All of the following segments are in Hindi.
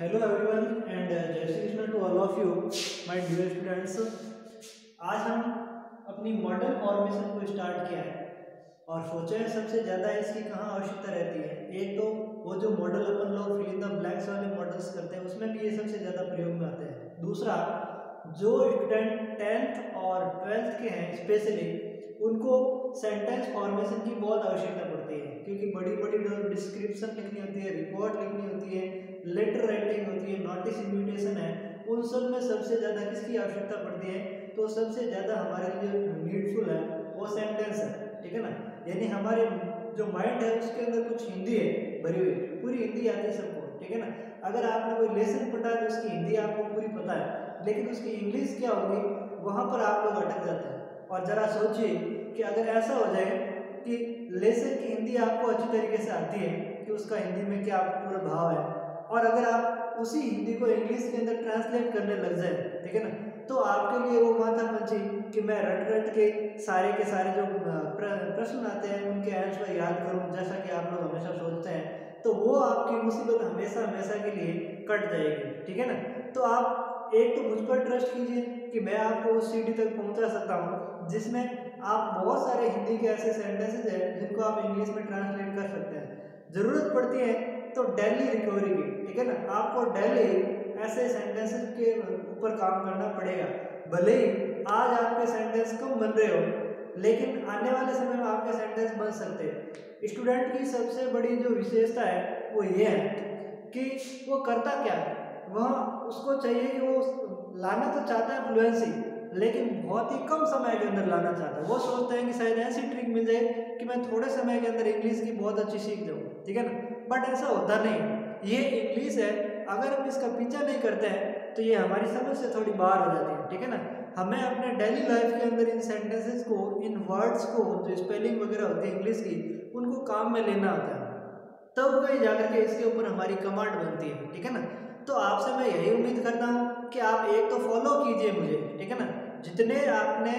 Hello everyone and Jai Shri Krishna to all of you my dear students. आज हम अपनी मॉडर्न फॉर्मेशन को स्टार्ट किया है और सोचे हैं सबसे ज़्यादा इसकी कहाँ आवश्यकता रहती है। एक तो वो जो मॉडल अपन लोग फिल इन द ब्लैंक्स वाले मॉडल्स करते हैं उसमें भी ये सबसे ज़्यादा प्रयोग में आते हैं। दूसरा, जो स्टूडेंट 10th और 12th के हैं स्पेशली उनको सेंटेंस फॉर्मेशन की बहुत आवश्यकता पड़ती है, क्योंकि बड़ी बड़ी डिस्क्रिप्शन लिखनी होती है, रिपोर्ट लिखनी होती है, लेटर राइटिंग होती है, नोटिस इन्विटेशन है, उन सब में सबसे ज़्यादा किसकी आवश्यकता पड़ती है? तो सबसे ज़्यादा हमारे लिए नीडफुल है वो सेंटेंस है, ठीक है ना। यानी हमारे जो माइंड है उसके अंदर कुछ हिंदी है भरी हुई, पूरी हिंदी आती है सबको, ठीक है ना। अगर आपने कोई लेसन पढ़ा तो उसकी हिंदी आपको पूरी पता है, लेकिन उसकी इंग्लिश क्या होगी वहाँ पर आप लोग अटक जाते हैं। और ज़रा सोचिए कि अगर ऐसा हो जाए कि लेसन की हिंदी आपको अच्छी तरीके से आती है कि उसका हिंदी में क्या पूरा भाव है, और अगर आप उसी हिंदी को इंग्लिश के अंदर ट्रांसलेट करने लग जाए, ठीक है ना, तो आपके लिए वो माथा पंची कि मैं रट रट के सारे जो प्रश्न आते हैं उनके आंसर याद करूं, जैसा कि आप लोग हमेशा सोचते हैं, तो वो आपकी मुसीबत हमेशा हमेशा के लिए कट जाएगी, ठीक है ना। तो आप एक तो मुझ पर ट्रस्ट कीजिए कि मैं आपको उस सीढ़ी तक पहुंचा सकता हूं जिसमें आप बहुत सारे हिंदी के ऐसे सेंटेंसेस हैं जिनको आप इंग्लिश में ट्रांसलेट कर सकते हैं। जरूरत पड़ती है तो डेली रिकवरी की, ठीक है ना, आपको डेली ऐसे सेंटेंसेस के ऊपर काम करना पड़ेगा। भले ही आज आपके सेंटेंस कम बन रहे हो, लेकिन आने वाले समय में आपके सेंटेंस बन सकते हैं। स्टूडेंट की सबसे बड़ी जो विशेषता है वो ये है कि वो करता क्या है, वह उसको चाहिए कि वो लाना तो चाहता है फ्लुएंसी, लेकिन बहुत ही कम समय के अंदर लाना चाहता है। वो सोचते हैं कि शायद ऐसी ट्रिक मिल जाए कि मैं थोड़े समय के अंदर इंग्लिश की बहुत अच्छी सीख जाऊँ, ठीक है ना। बट ऐसा होता नहीं। ये इंग्लिश है, अगर हम इसका पीछा नहीं करते हैं तो ये हमारी समझ से थोड़ी बाहर हो जाती है, ठीक है ना। हमें अपने डेली लाइफ के अंदर इन सेंटेंसेस को, इन वर्ड्स को, जो स्पेलिंग वगैरह होती है इंग्लिश की, उनको काम में लेना होता है, तब कहीं जाकर के इसके ऊपर हमारी कमांड बनती है, ठीक है ना। तो आपसे मैं यही उम्मीद करता हूँ कि आप एक तो फॉलो कीजिए मुझे, ठीक है ना। जितने आपने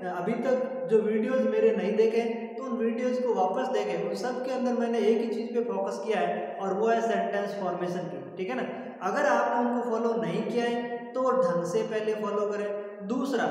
अभी तक जो वीडियोस मेरे नहीं देखे तो उन वीडियोस को वापस देखें, उन सब के अंदर मैंने एक ही चीज़ पे फोकस किया है और वो है सेंटेंस फॉर्मेशन की, ठीक है ना। अगर आपने उनको फॉलो नहीं किया है तो ढंग से पहले फॉलो करें। दूसरा,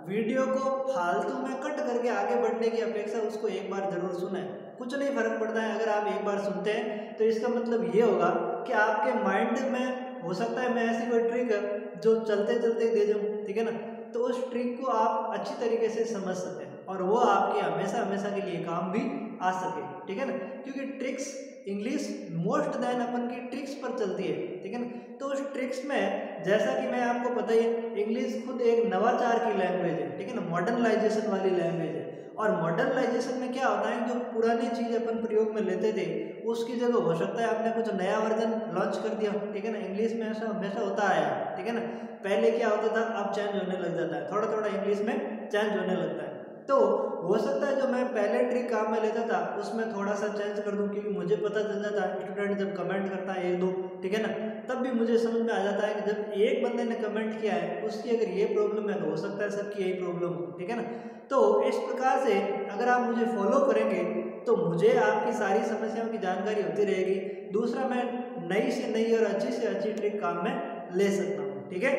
वीडियो को फालतू में कट करके आगे बढ़ने की अपेक्षा उसको एक बार जरूर सुने। कुछ नहीं फर्क पड़ता है अगर आप एक बार सुनते हैं, तो इसका मतलब ये होगा कि आपके माइंड में हो सकता है मैं ऐसी कोई ट्रिक जो चलते चलते दे दूं, ठीक है ना, तो उस ट्रिक को आप अच्छी तरीके से समझ सकें और वो आपके हमेशा हमेशा के लिए काम भी आ सके, ठीक है ना। क्योंकि ट्रिक्स इंग्लिश मोस्ट देन अपन की ट्रिक्स पर चलती है, ठीक है ना। तो उस ट्रिक्स में जैसा कि मैं आपको पता ही है, इंग्लिश खुद एक नवाचार की लैंग्वेज है, ठीक है ना, मॉडर्नलाइजेशन वाली लैंग्वेज है। और मॉडर्नलाइजेशन में क्या होता है, जो पुरानी चीज़ अपन प्रयोग में लेते थे उसकी जगह हो सकता है आपने कुछ नया वर्जन लॉन्च कर दिया, ठीक है ना। इंग्लिश में ऐसा हमेशा होता आया, ठीक है ना। पहले क्या होता था, अब चेंज होने लग जाता है, थोड़ा थोड़ा इंग्लिश में चेंज होने लगता है। तो हो सकता है जो मैं पहले ट्रिक काम में लेता था उसमें थोड़ा सा चेंज कर दूं, क्योंकि मुझे पता चल जाता है स्टूडेंट जब कमेंट करता है एक दो, ठीक है ना, तब भी मुझे समझ में आ जाता है कि जब एक बंदे ने कमेंट किया है उसकी अगर ये प्रॉब्लम है तो हो सकता है सबकी यही प्रॉब्लम हो, ठीक है ना। तो इस प्रकार से अगर आप मुझे फॉलो करेंगे तो मुझे आपकी सारी समस्याओं की जानकारी होती रहेगी। दूसरा, मैं नई से नई और अच्छी से अच्छी ट्रिक काम में ले सकता हूँ, ठीक है।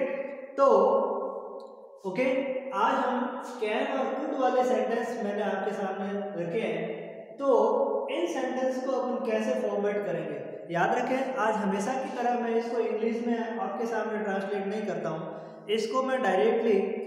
तो ओके, आज हम कैन और कुड वाले सेंटेंस मैंने आपके सामने रखे हैं। तो इन सेंटेंस को अपन कैसे फॉर्मेट करेंगे, याद रखें आज हमेशा की तरह मैं इसको इंग्लिश में आपके सामने ट्रांसलेट नहीं करता हूँ, इसको मैं डायरेक्टली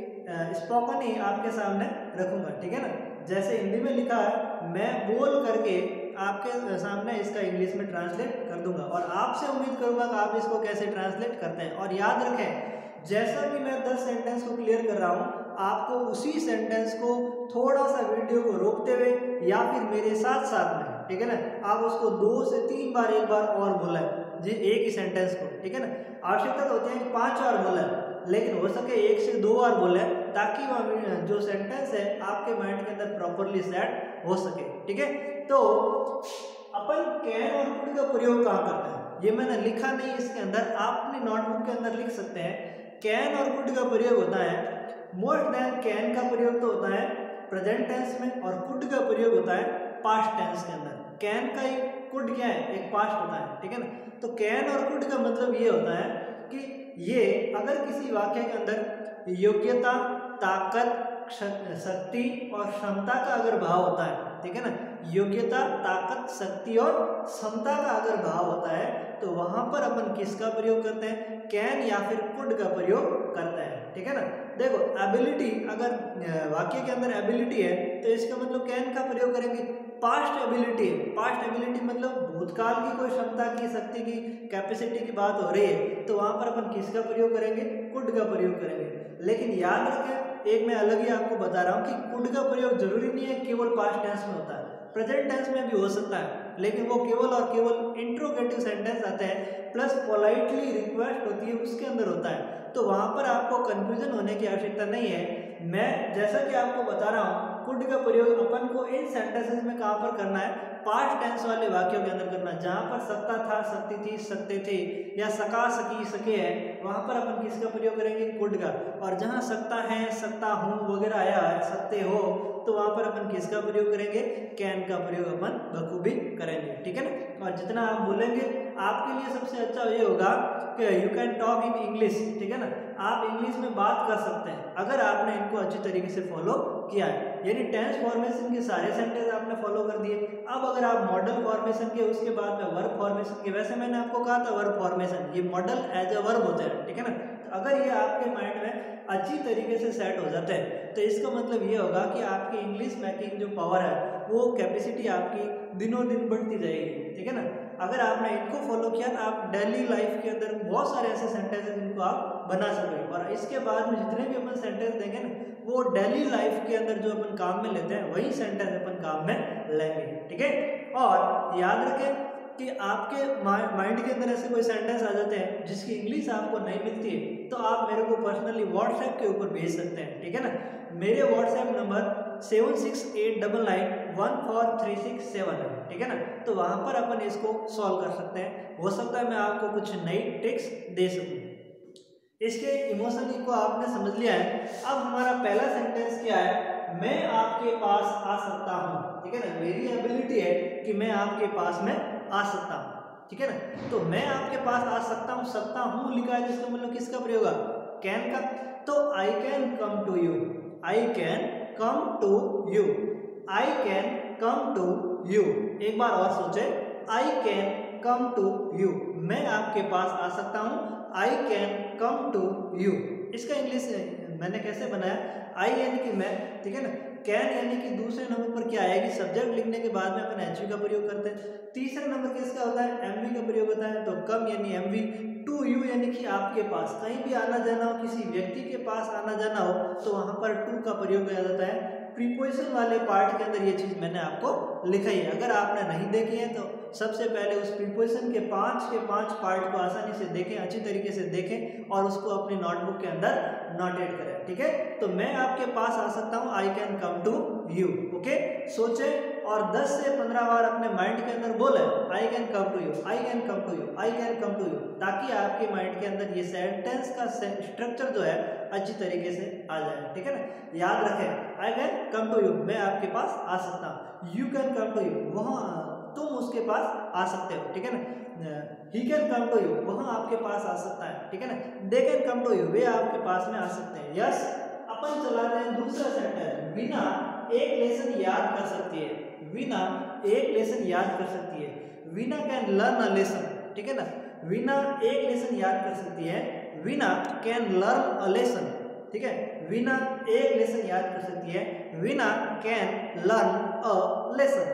स्पोकन ही आपके सामने रखूंगा, ठीक है ना। जैसे हिंदी में लिखा है मैं बोल करके आपके सामने इसका इंग्लिश में ट्रांसलेट कर दूंगा और आपसे उम्मीद करूंगा कि आप इसको कैसे ट्रांसलेट करते हैं। और याद रखें जैसा भी मैं 10 सेंटेंस को क्लियर कर रहा हूँ, आपको उसी सेंटेंस को थोड़ा सा वीडियो को रोकते हुए या फिर मेरे साथ साथ में, ठीक है ना, आप उसको 2 से 3 बार एक बार और बोला जी एक ही सेंटेंस को, ठीक है ना। आवश्यकता तो होती है कि 5 बार बोला, लेकिन हो सके 1 से 2 बार बोले ताकि वह जो सेंटेंस है आपके माइंड के अंदर प्रॉपरली सेट हो सके, ठीक है। तो अपन कैन और कुड का प्रयोग कहाँ करते हैं ये मैंने लिखा नहीं इसके अंदर, आप अपनी नोटबुक के अंदर लिख सकते हैं। कैन और कुड का प्रयोग होता है मोस्ट देन, कैन का प्रयोग तो होता है प्रेजेंट टेंस में और कुड का प्रयोग होता है पास्ट टेंस के अंदर। कैन का ही कुड क्या है, एक पास्ट होता है, ठीक है ना। तो कैन और कुड का मतलब ये होता है कि ये अगर किसी वाक्य के अंदर योग्यता, ताकत, शक्ति और क्षमता का अगर भाव होता है, ठीक है ना, योग्यता, ताकत, शक्ति और क्षमता का अगर भाव होता है तो वहां पर अपन किसका प्रयोग करते हैं, कैन या फिर कुड का प्रयोग करते हैं, ठीक है ना। देखो एबिलिटी, अगर वाक्य के अंदर एबिलिटी है तो इसका मतलब कैन का प्रयोग करेंगे। पास्ट एबिलिटी है, पास्ट एबिलिटी मतलब भूतकाल की कोई क्षमता की, शक्ति की, कैपेसिटी की बात हो रही है तो वहां पर अपन किसका प्रयोग करेंगे, कुड का प्रयोग करेंगे। लेकिन याद रखें, एक मैं अलग ही आपको बता रहा हूँ कि कुड का प्रयोग जरूरी नहीं है केवल पास्ट टेंस में होता है, प्रेजेंट टेंस में भी हो सकता है, लेकिन वो केवल और केवल इंट्रोगेटिव सेंटेंस आते हैं प्लस पोलाइटली रिक्वेस्ट होती है उसके अंदर होता है, तो वहां पर आपको कंफ्यूजन होने की आवश्यकता नहीं है। मैं जैसा कि आपको बता रहा हूँ, कुड का प्रयोग अपन को इन सेंटेंसेस में कहाँ पर करना है, पास्ट टेंस वाले वाक्यों के अंदर करना है, जहां पर सकता था, सकती थी, सकते थे या सका, सकी, सके है, वहां पर अपन किसका प्रयोग करेंगे, कुड का। और जहां सकता है, सकता हूं वगैरह आया है, सकते हो, तो वहां पर अपन किसका प्रयोग करेंगे, कैन का प्रयोग अपन बखूबी करेंगे, ठीक है ना। और जितना आप बोलेंगे आपके लिए सबसे अच्छा ये होगा कि you can talk in English, ठीक है ना, आप इंग्लिश में बात कर सकते हैं अगर आपने इनको अच्छी तरीके से फॉलो किया है, यानी टेंस फॉर्मेशन के सारे सेंटेंस आपने फॉलो कर दिए। अब अगर आप मॉडल फॉर्मेशन के, उसके बाद में वर्ब फॉर्मेशन के, वैसे मैंने आपको कहा था वर्ब फॉर्मेशन ये मॉडल एज अ वर्ब होते हैं, ठीक है ना। तो अगर ये आपके माइंड में अच्छी तरीके से सेट हो जाते हैं तो इसका मतलब ये होगा कि आपकी इंग्लिश मैकिंग जो पावर है, वो कैपेसिटी आपकी दिनों दिन बढ़ती जाएगी, ठीक है ना। अगर आपने इनको फॉलो किया तो आप डेली लाइफ के अंदर बहुत सारे ऐसे सेंटेंस हैं जिनको आप बना सकोगे, और इसके बाद में जितने भी अपन सेंटेंस देंगे ना, वो डेली लाइफ के अंदर जो अपन काम में लेते हैं वही सेंटेंस अपन काम में लेंगे, ठीक है। और याद रखें कि आपके माइंड के अंदर ऐसे कोई सेंटेंस आ जाते हैं जिसकी इंग्लिश आपको नहीं मिलती है तो आप मेरे को पर्सनली व्हाट्सएप के ऊपर भेज सकते हैं, ठीक है ना। मेरे व्हाट्सएप नंबर 7689991436 है, ठीक है ना। तो वहां पर अपन इसको सॉल्व कर सकते हैं, हो सकता है मैं आपको कुछ नई ट्रिक्स दे सकूं। इसके इमोशन को आपने समझ लिया है। अब हमारा पहला सेंटेंस क्या है, मैं आपके पास आ सकता हूं, ठीक है ना। मेरी एबिलिटी है कि मैं आपके पास में आ सकता हूं, ठीक है ना। तो मैं आपके पास आ सकता हूं, सकता हूं लिखा है जिसका मतलब किसका प्रयोग है, कैन का। तो I can come to you, I can come to you, I can come to you. एक बार और सोचे, I can come to you, मैं आपके पास आ सकता हूं, I can come to you. इसका इंग्लिश मैंने कैसे बनाया, आई यानी कि मैं, ठीक है ना, कैन यानी कि दूसरे नंबर पर क्या आएगी, सब्जेक्ट लिखने के बाद में अपन एचवी का प्रयोग करते हैं। तीसरे नंबर किसका होता है, एमवी का प्रयोग होता है, तो कम यानी एमवी, टू यू यानी कि आपके पास, कहीं भी आना जाना हो, किसी व्यक्ति के पास आना जाना हो तो वहां पर टू का प्रयोग किया जाता है। प्रीपोजिशन वाले पार्ट के अंदर ये चीज मैंने आपको लिखाई है, अगर आपने नहीं देखी है तो सबसे पहले उस प्रीपोजिशन के पांच पार्ट को आसानी से देखें, अच्छी तरीके से देखें और उसको अपनी नोटबुक के अंदर नोटेट करें, ठीक है। तो मैं आपके पास आ सकता हूं, I can come to you, okay. सोचे और 10 से 15 बार अपने माइंड के अंदर बोले, I can come to you, I can come to you, I can come to you, ताकि आपके माइंड के अंदर ये सेंटेंस का स्ट्रक्चर जो है अच्छी तरीके से आ जाए, ठीक है ना। याद रखें, I can come to you, मैं आपके पास आ सकता हूँ, you can come to you, वहाँ तुम उसके पास आ सकते हो, ठीक है ना। He can come to you, वहाँ आपके पास आ सकता है, ठीक है ना। They can come to you, वे आपके पास में आ सकते हैं। यस, अपन चलाते हैं दूसरा सेंटेंस, वीना एक लेसन याद कर सकती है, वीना एक लेसन याद कर सकती है, Veena can learn a lesson, ठीक है ना। वीना एक लेसन याद कर सकती है, Veena can learn a lesson, ठीक है। वीना एक लेसन याद कर सकती है, Veena can learn a lesson,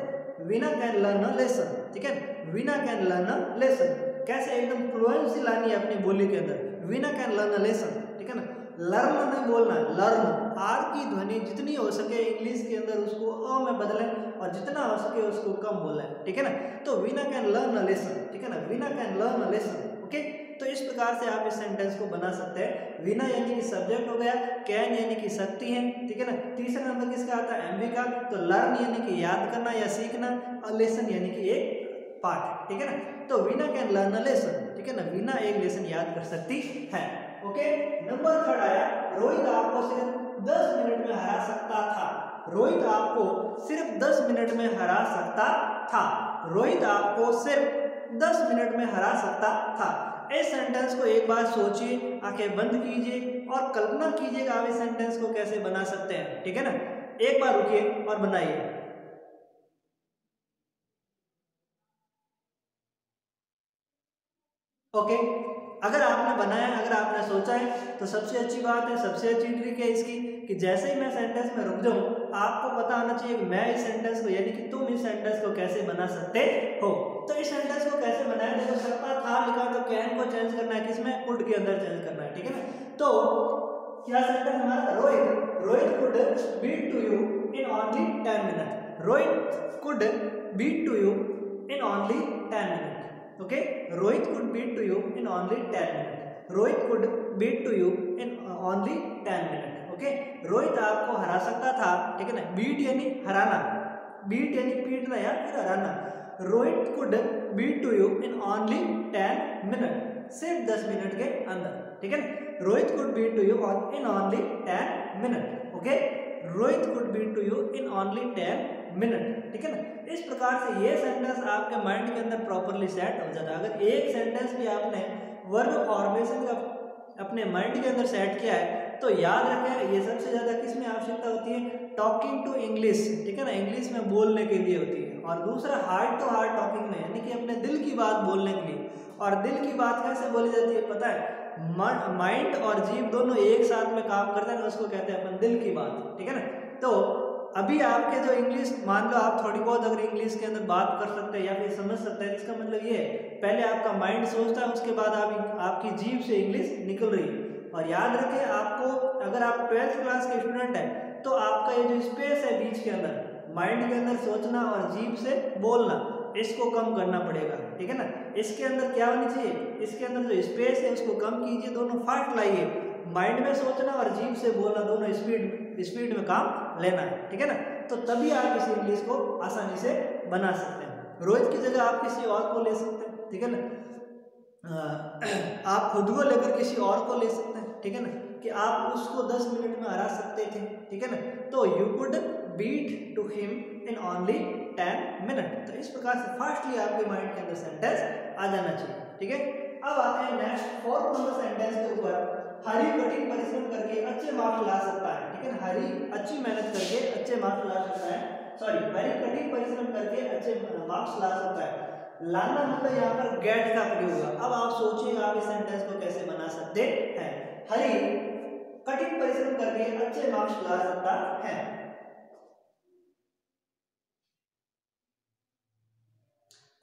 Veena can learn a lesson, ठीक है। Veena can learn a lesson, कैसे एकदम फ्लुएंसी लानी है अपनी बोली के अंदर, Veena can learn a lesson, ठीक है ना। लर्न नहीं बोलना, लर्न, आर की ध्वनि जितनी हो सके इंग्लिश के अंदर उसको अ में बदलें और जितना हो सके उसको कम बोलें, ठीक है ना। तो Veena can learn a lesson, ठीक है ना, Veena can learn a lesson, okay. तो इस प्रकार से आप इस सेंटेंस को बना सकते हैं। वीना यानी कि सब्जेक्ट हो गया, कैन यानी कि शक्ति है, ठीक है ना। तीसरा नंबर किसका आता है, एमवी का। तो लर्न यानी कि याद करना या सीखना, और लेसन यानी कि एक पाठ, ठीक है ना। तो Veena can learn a lesson, ठीक है ना, वीना एक लेसन याद कर सकती है, ओके। नंबर 3 आया, रोहित आपको सिर्फ 10 मिनट में हरा सकता था, रोहित आपको सिर्फ 10 मिनट में हरा सकता था, रोहित आपको सिर्फ 10 मिनट में हरा सकता था। इस सेंटेंस को एक बार सोचिए, आंखें बंद कीजिए और कल्पना कीजिएगा आप इस सेंटेंस को कैसे बना सकते हैं, ठीक है ना। एक बार रुकिए और बनाइए। ओके, अगर आपने बनाया, अगर आपने सोचा है तो सबसे अच्छी बात है, सबसे अच्छी ट्रिक है इसकी कि जैसे ही मैं सेंटेंस में रुक जाऊं, आपको पता होना चाहिए कि मैं इस सेंटेंस को, यानी कि तुम इस सेंटेंस को कैसे बना सकते हो। तो इस सेंटेंस को कैसे बनाया, देखो सकता था लिखा तो कैन को चेंज करना है, किसमें, कुड के अंदर चेंज करना है, ठीक है ना। तो क्या सेंटेंस हमारा, Rohit could beat to you in only 10 minute. Rohit could beat to you in only 10 minute. Okay, Rohit could beat to you in only 10 minute. Rohit could beat to you in only 10 minute. Okay, Rohit आपको हरा सकता था, ठीक है ना। बीट यानी हराना, बीट यानी पीटना या फिर हराना। Rohit could beat to you in only 10 minute, सिर्फ 10 मिनट के अंदर, ठीक है ना। Rohit could beat to you in only 10 minute. Okay, Rohit could beat to you in only 10 minute, ठीक है ना। इस प्रकार से ये सेंटेंस आपके माइंड के अंदर प्रॉपर्ली सेट हो जाता है। अगर एक सेंटेंस भी आपने वर्ब फॉर्मेशन का अपने माइंड के अंदर सेट किया है तो याद रखें ये सबसे ज्यादा किसमें आवश्यकता होती है, टॉकिंग टू इंग्लिश, ठीक है ना, इंग्लिश में बोलने के लिए होती है। और दूसरा हार्ट टू हार्ट टॉकिंग में, यानी कि अपने दिल की बात बोलने के लिए। और दिल की बात कैसे बोली जाती है पता है, माइंड और जीभ दोनों एक साथ में काम करते हैं, उसको कहते हैं अपन दिल की बात, ठीक है ना। तो अभी आपके जो इंग्लिश, मान लो आप थोड़ी बहुत अगर इंग्लिश के अंदर बात कर सकते हैं या फिर समझ सकते हैं, इसका मतलब ये है पहले आपका माइंड सोचता है, उसके बाद आपकी जीभ से इंग्लिश निकल रही है। और याद रखें आपको, अगर आप 12th क्लास के स्टूडेंट हैं तो आपका ये जो स्पेस है बीच के अंदर, माइंड के अंदर सोचना और जीभ से बोलना, इसको कम करना पड़ेगा, ठीक है ना। इसके अंदर क्या होनी चाहिए, इसके अंदर जो स्पेस है उसको कम कीजिए, दोनों फाट लाइए, माइंड में सोचना और जीभ से बोलना, दोनों स्पीड में काम लेना है, ठीक है ना। तो तभी आप इस इंग्लिश को आसानी से बना सकते हैं। रोहित की जगह आप किसी और को ले सकते हैं, ठीक है ना। आप खुद को लेकर किसी और को ले सकते हैं, ठीक है ना, कि आप उसको 10 मिनट में हरा सकते थे, ठीक है ना। तो you could beat to him in only 10 minute. तो इस प्रकार से फास्टली आपके माइंड के अंदर सेंटेंस आ जाना चाहिए, ठीक है। अब आते हैं नेक्स्ट 4th नंबर सेंटेंस के ऊपर। हरी कठिन परिश्रम करके अच्छे मार्क्स ला सकता है, ठीक है ना। हरी अच्छी मेहनत करके अच्छे मार्क्स ला सकता है, सॉरी, हरी कठिन परिश्रम करके अच्छे मार्क्स ला सकता है। लाना मतलब यहाँ पर गेट का प्रयोग हुआ। अब आप सोचिए आप इस सेंटेंस को कैसे बना सकते हैं। हरी कठिन परिश्रम करके अच्छे मार्क्स ला सकता है।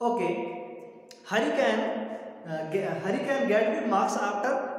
Okay, Hari can get good marks after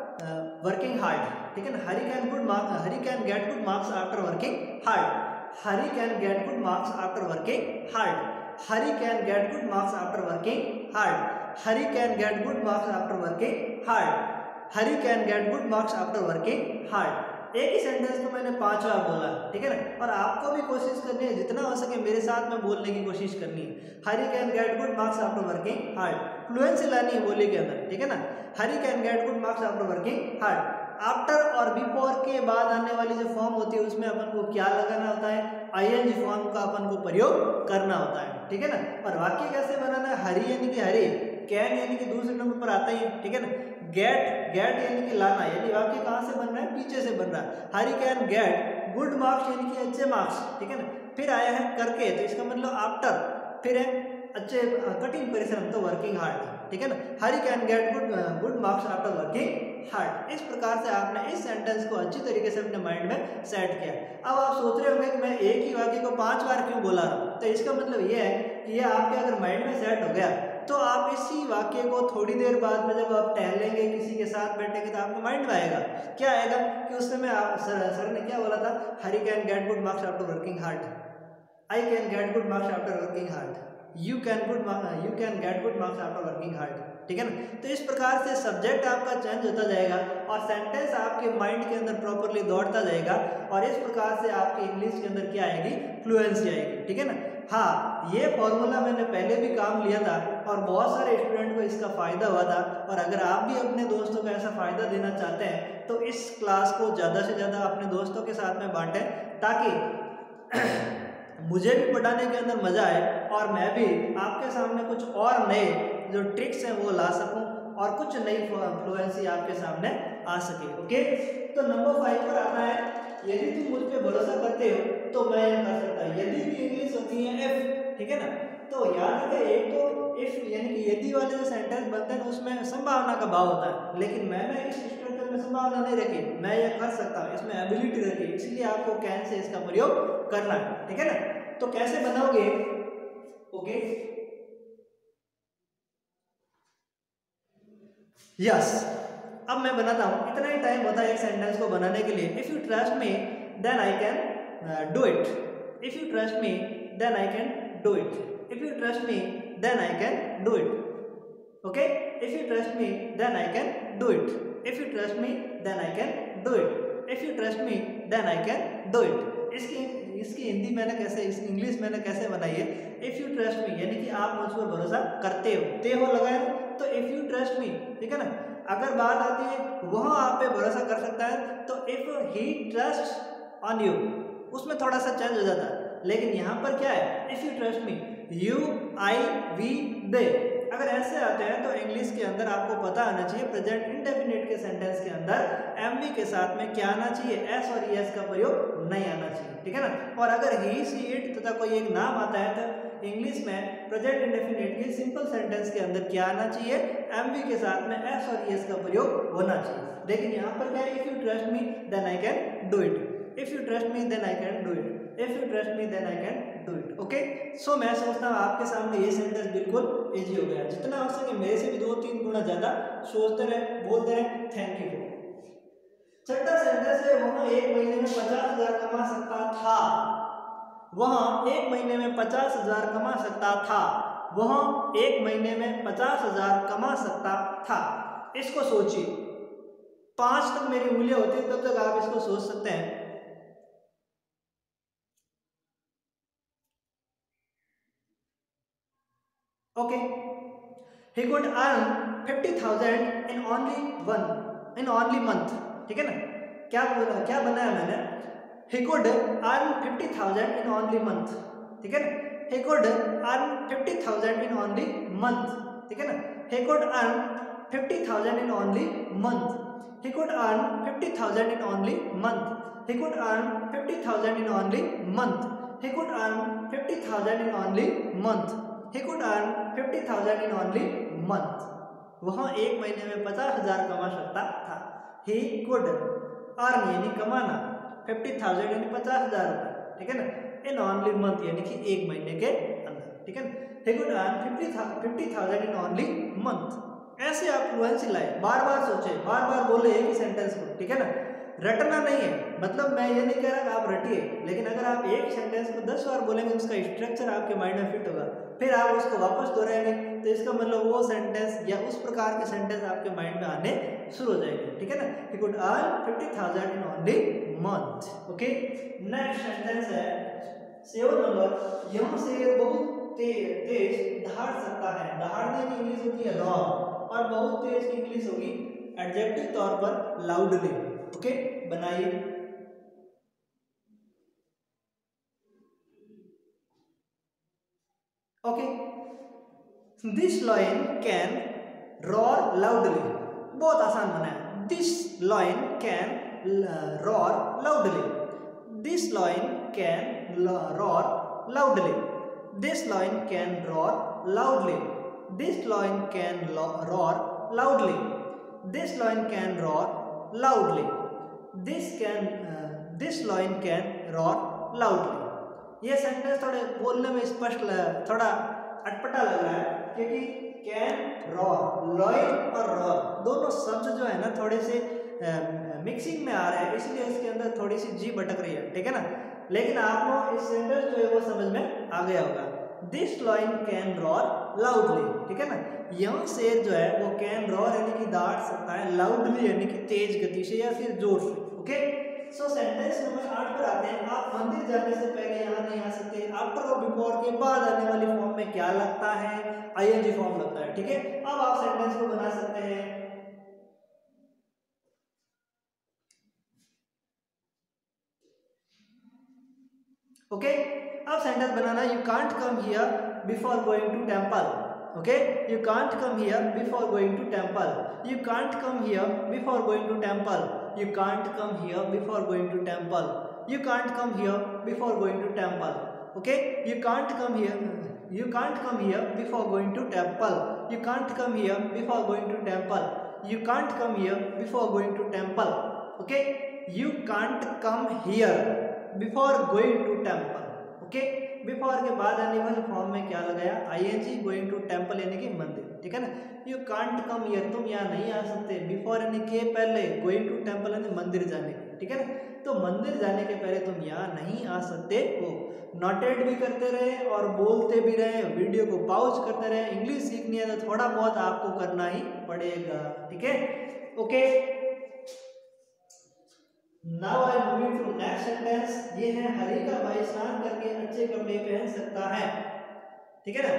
working hard, ठीक है ना। Hari can get good marks after working hard. Hari can get good marks after working hard. Hari can get good marks after working hard. Hari can get good marks after working hard. Hari can get good marks after working hard. एक ही सेंटेंस को मैंने 5 बार बोला, ठीक है ना। और आपको भी कोशिश करनी है जितना हो सके मेरे साथ में बोलने की कोशिश करनी है। Hari can get good marks after working hard, fluency लानी है बोली के अंदर, ठीक है ना। Hari can get good marks after working hard. After और बिफोर के बाद आने वाली जो फॉर्म होती है उसमें अपन को क्या लगाना होता है, आईएनजी फॉर्म का अपन को प्रयोग करना होता है, ठीक है ना। और वाक्य कैसे बनाना है, हरी यानी कि हरी, कैन यानी कि दूसरे नंबर पर आता ही है, ठीक है ना। गेट यानी कि लाना, यानी वाक्य कहाँ से बन रहा है, पीछे से बन रहा है। Hari can get good marks यानी कि अच्छे मार्क्स, ठीक है ना। फिर आया है करके, तो इसका मतलब आफ्टर, फिर है अच्छे कठिन परिश्रम तो वर्किंग हार्ड, ठीक है ना। Hari can get good marks after working hard. इस प्रकार से आपने इस सेंटेंस को अच्छी तरीके से अपने माइंड में सेट किया। अब आप सोच रहे होंगे कि मैं एक ही वाक्य को 5 बार क्यों बोला रहा हूँ, तो इसका मतलब ये है कि ये आपके अगर माइंड में सेट हो गया तो आप इसी वाक्य को थोड़ी देर बाद में जब आप टहलेंगे, किसी के साथ बैठेंगे, तो आपके माइंड में आएगा, क्या आएगा कि उस समय सर ने क्या बोला था, Hari can get good marks after working hard, I can get good marks after working hard, you can get good marks after working hard, ठीक है ना। तो इस प्रकार से सब्जेक्ट आपका चेंज होता जाएगा और सेंटेंस आपके माइंड के अंदर प्रॉपर्ली दौड़ता जाएगा और इस प्रकार से आपके इंग्लिश के अंदर क्या आएगी, फ्लुएंसी आएगी, ठीक है ना। हाँ, ये फॉर्मूला मैंने पहले भी काम लिया था और बहुत सारे स्टूडेंट को इसका फायदा हुआ था। और अगर आप भी अपने दोस्तों को ऐसा फायदा देना चाहते हैं तो इस क्लास को ज़्यादा से ज़्यादा अपने दोस्तों के साथ में बांटें ताकि मुझे भी पढ़ाने के अंदर मजा आए और मैं भी आपके सामने कुछ और नए जो ट्रिक्स हैं वो ला सकूं और कुछ नई फ्लुएंसी आपके सामने आ सके। ओके, तो नंबर 5 पर आता है, यदि तुम मुझ पे भरोसा करते हो तो मैं ये कर सकता हूं। यदि की इंग्लिश होती है एफ, ठीक है ना। तो याद रखें, एक तो इफ यानी कि यदि वाले जो सेंटेंस बनते हैं उसमें संभावना का भाव होता है, लेकिन मैंने इस स्ट्रक्चर में संभावना नहीं रखी, मैं ये कर सकता हूँ, इसमें एबिलिटी रखी, इसलिए आपको कैन से इसका प्रयोग करना है, ठीक है ना। तो कैसे बनाओगे? ओके, यस, अब मैं बनाता हूँ। इतना ही टाइम होता है एक सेंटेंस को बनाने के लिए। If you trust me then I can do it, if you trust me then I can do it, if you trust me then I can do it. Okay, if you trust me then I can do it, if you trust me then I can do it, if you trust me then I can do it. इसकी हिंदी मैंने कैसे, इस इंग्लिश मैंने कैसे बनाई है? इफ यू ट्रस्ट मी यानी कि आप मुझ पर भरोसा करते हो, ते हो लगाए तो इफ यू ट्रस्ट मी, ठीक है ना। अगर बात आती है वह आप पे भरोसा कर सकता है तो if he trust on you, उसमें थोड़ा सा चेंज हो जाता है, लेकिन यहाँ पर क्या है? If you trust me, you I we they. अगर ऐसे आते हैं तो इंग्लिश के अंदर आपको पता आना चाहिए प्रेजेंट इंडेफिनिट के सेंटेंस के अंदर एमवी के साथ में क्या आना चाहिए? एस और ईएस का प्रयोग नहीं आना चाहिए, ठीक है ना। और अगर ही सी इट तथा कोई एक नाम आता है तो इंग्लिश में प्रेजेंट इंडेफिनिट के सिंपल सेंटेंस के अंदर क्या आना चाहिए? एमवी के साथ में एस और ईएस का प्रयोग होना चाहिए। लेकिन यहाँ पर क्या है? If you trust me then I can do it, if you trust me then I can do it, if you trust me then I can do it. Okay, so मैं सोचता हूँ आपके सामने ये सेंटेंस बिल्कुल इजी हो गया। जितना हो सके मेरे से भी 2-3 गुना ज्यादा सोचते रहे, बोलते रहे। Thank you. छठा सेंटेंस है, वह एक महीने में 50,000 कमा सकता था, वह एक महीने में 50,000 कमा सकता था, वह एक महीने में 50,000 कमा सकता था। इसको सोचिए, 5 तक मेरी उंगलियां होती है तब तक आप इसको सोच सकते हैं। Okay, he could earn 50,000 in only month, ठीक है ना। क्या बनाया मैंने? he could earn 50,000 in only month, ठीक है ना। he could earn 50,000 in only month, ठीक है ना। he could earn 50,000 in only month, he could earn 50,000 in only month, he could earn 50,000 in only month, he could earn 50,000 in only month, he could earn 50,000 in only month। वह एक महीने में 50,000 कमा सकता था। he could earn यानी कमाना, 50,000 यानी 50,000 रुपए, ठीक है ना, in only month यानी कि एक महीने के अंदर, ठीक है ना। he could earn 50,000 in only month। ऐसे आप फ्लुएंसी लाए, बार बार सोचे, बार बार बोले एक ही सेंटेंस को, ठीक है ना। रटना नहीं है, मतलब मैं ये नहीं कह रहा कि आप रटिए, लेकिन अगर आप एक सेंटेंस को 10 बार बोलेंगे उसका स्ट्रक्चर आपके माइंड में फिट होगा, फिर आप उसको वापस दोहराएंगे तो इसका मतलब वो सेंटेंस या उस प्रकार के सेंटेंस आपके माइंड में आने शुरू हो जाएंगे, ठीक है ना। he could earn 50,000 in only month। Okay, next sentence है 7 नंबर, यहाँ से बहुत तेज दहाड़ सकता है। दहाड़ने की इंग्लिश होती है रॉर, और बहुत तेज की इंग्लिश होगी एडजेक्टिव तौर पर लाउडली। ओके, बनाइए। Okay, this line can roar loudly, बहुत आसान बना है। This line can roar loudly, this line can roar loudly, this line can roar loudly, this line can roar loudly, this line can roar loudly, this line can roar loudly. ये सेंटेंस थोड़े बोलने में स्पष्ट थोड़ा अटपटा लग रहा है, क्योंकि कैन रॉर, लॉइन और रॉर दोनों शब्द जो है ना थोड़े से मिक्सिंग में आ रहे हैं, इसलिए इसके अंदर थोड़ी सी जी भटक रही है, ठीक है ना। लेकिन आपको इस सेंटेंस जो है वो समझ में आ गया होगा। This line can roar loudly, ठीक है ना। यह शेर जो है वो कैन रॉर यानी कि दाट सकता है, लाउडली यानी कि तेज गति से या फिर जोर से। ओके, सो सेंटेंस नंबर 8 पर आते हैं। आप मंदिर जाने से पहले यहाँ नहीं आ सकते। आफ्टर और बिफोर के बाद आने वाली फॉर्म में क्या लगता है? आईएनजी फॉर्म लगता है, ठीक है। अब आप सेंटेंस को बना सकते हैं। ओके, अब सेंटेंस बनाना, you can't come here before going to temple. Okay, you can't come here before going to temple, you can't come here before going to temple, you can't come here before going to temple, you can't come here before going to temple. Okay, you can't come here, you can't come here before going to temple, you can't come here before going to temple, you can't come here before going to temple। okay, you can't come here before going to temple। okay, before के बाद एनिमल फॉर्म में क्या लगाया, ing, going to temple यानी कि मंदिर, ठीक है ना। you can't come here, तुम यहाँ नहीं आ सकते, before यानी के पहले, going to temple यानी मंदिर जाने, ठीक है ना। तो मंदिर जाने के पहले तुम यहाँ नहीं आ सकते हो। नोटेड भी करते रहे और बोलते भी रहे, वीडियो को पॉज करते रहे। इंग्लिश सीखनी है तो थोड़ा बहुत आपको करना ही पड़ेगा, ठीक है। Okay, now I am moving to next sentence. ये है, हरी का भाई स्नान करके अच्छे कपड़े पहन सकता है, ठीक है ना।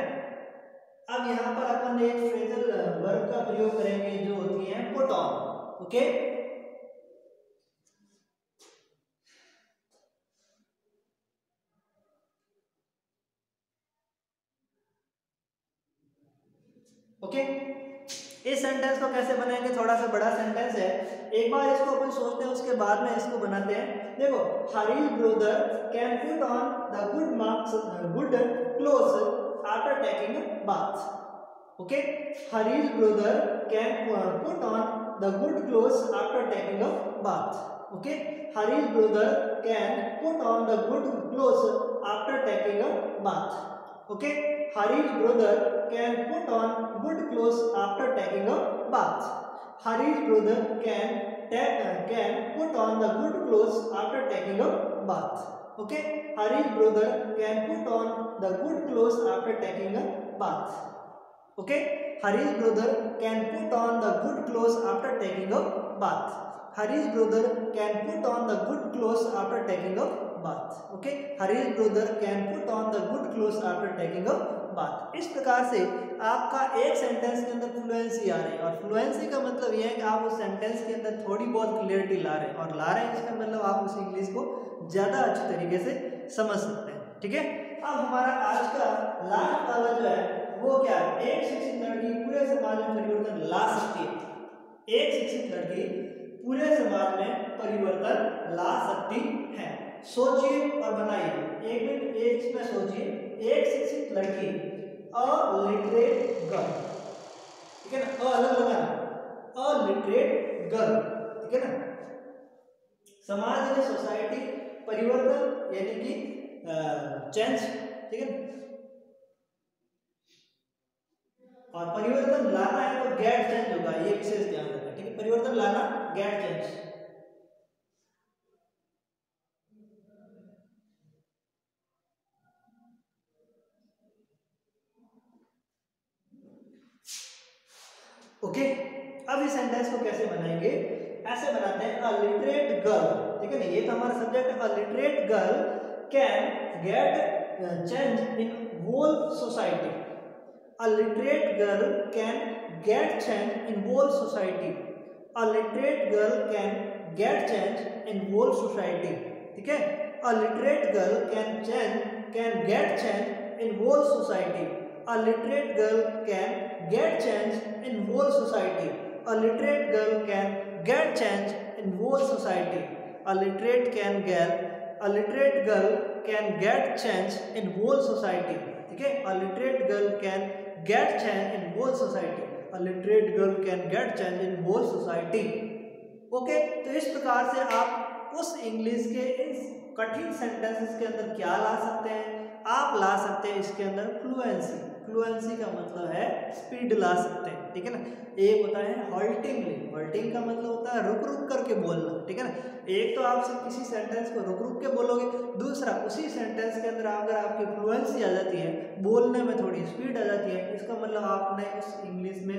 अब यहाँ पर अपन एक फ्रेजल वर्ब का प्रयोग करेंगे जो होती है पुट ऑन। ओके, ओके, इस सेंटेंस को कैसे बनाएंगे, थोड़ा सा बड़ा सेंटेंस है, एक बार इसको अपन सोचते हैं उसके बाद में इसको बनाते हैं। देखो, Harish brother can put on the good clothes after taking a bath. Okay, Harish brother can put on the good clothes after taking a bath. Okay, Harish brother can put on the good clothes after taking a bath. Okay, Hari's brother can put on good clothes after taking a bath. Hari's brother can put on the good clothes after taking a bath. Okay, Hari's brother can put on the good clothes after taking a bath. Okay, Hari's brother can put on the good clothes after taking a bath. Hari's brother can put on the good clothes after taking a bath। okay, Hari's brother can put on the good clothes after taking a bath। इस प्रकार से आपका एक सेंटेंस के अंदर फ्लुएंसी आ रही है, और फ्लुएंसी का मतलब यह है कि आप उस सेंटेंस के अंदर थोड़ी बहुत क्लियरिटी ला रहे हैं, और ला रहे हैं इसका मतलब आप उस इंग्लिश को ज़्यादा अच्छे तरीके से समझ सकते हैं, ठीक है। अब हमारा आज का लास्ट वाला जो है वो क्या है, एक शिक्षित लड़की पूरे समाज में परिवर्तन ला सकती है। एक शिक्षित लड़की पूरे समाज में परिवर्तन ला सकती है। सोचिए और बनाइए, एक मिनट एक इसमें सोचिए, एक शिक्षित लड़की, अ लिटरेट गर्ल, ठीक है ना, अलग लगाना, अ लिटरेट गर्ल, ठीक है ना। समाज यानी सोसाइटी, परिवर्तन यानी कि चेंज, ठीक है ना, और परिवर्तन लाना है तो गेट चेंज होगा, ये विशेष ध्यान रखना, ठीक है। परिवर्तन लाना, गेट चेंज। ओके, अब इस सेंटेंस को कैसे बनाएंगे, ऐसे बनाते हैं, अ लिटरेट गर्ल, ठीक है ना, ये तो हमारा सब्जेक्ट है। A literate girl can get change in whole society. A literate girl can get change in whole society. A literate girl can get change in whole society, ठीक है। A literate girl can get change in whole society. A literate girl can get change in whole society. A literate girl can get change in whole society. A literate girl can get change in whole society. ठीक है, a literate girl can get change in whole society. A literate girl can get change in whole society. Okay, तो इस प्रकार से आप उस इंग्लिश के इस कठिन सेंटेंसेस के अंदर क्या ला सकते हैं, आप ला सकते हैं इसके अंदर फ्लुएंसी। फ्लुएंसी का मतलब है स्पीड ला सकते हैं, ठीक है ना। एक होता है हॉल्टिंग, हॉल्टिंग का मतलब होता है रुक रुक करके बोलना, ठीक है ना। एक तो आप किसी सेंटेंस को रुक रुक के बोलोगे, दूसरा उसी सेंटेंस के अंदर अगर आपकी फ्लुएंसी आ जाती है, बोलने में थोड़ी स्पीड आ जाती है, इसका मतलब आपने उस इंग्लिश में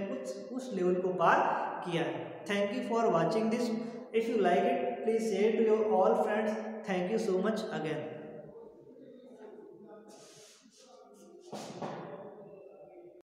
उस लेवल को पार किया है। Thank you for watching this. If you like it, please share to your all friends. Thank you so much again.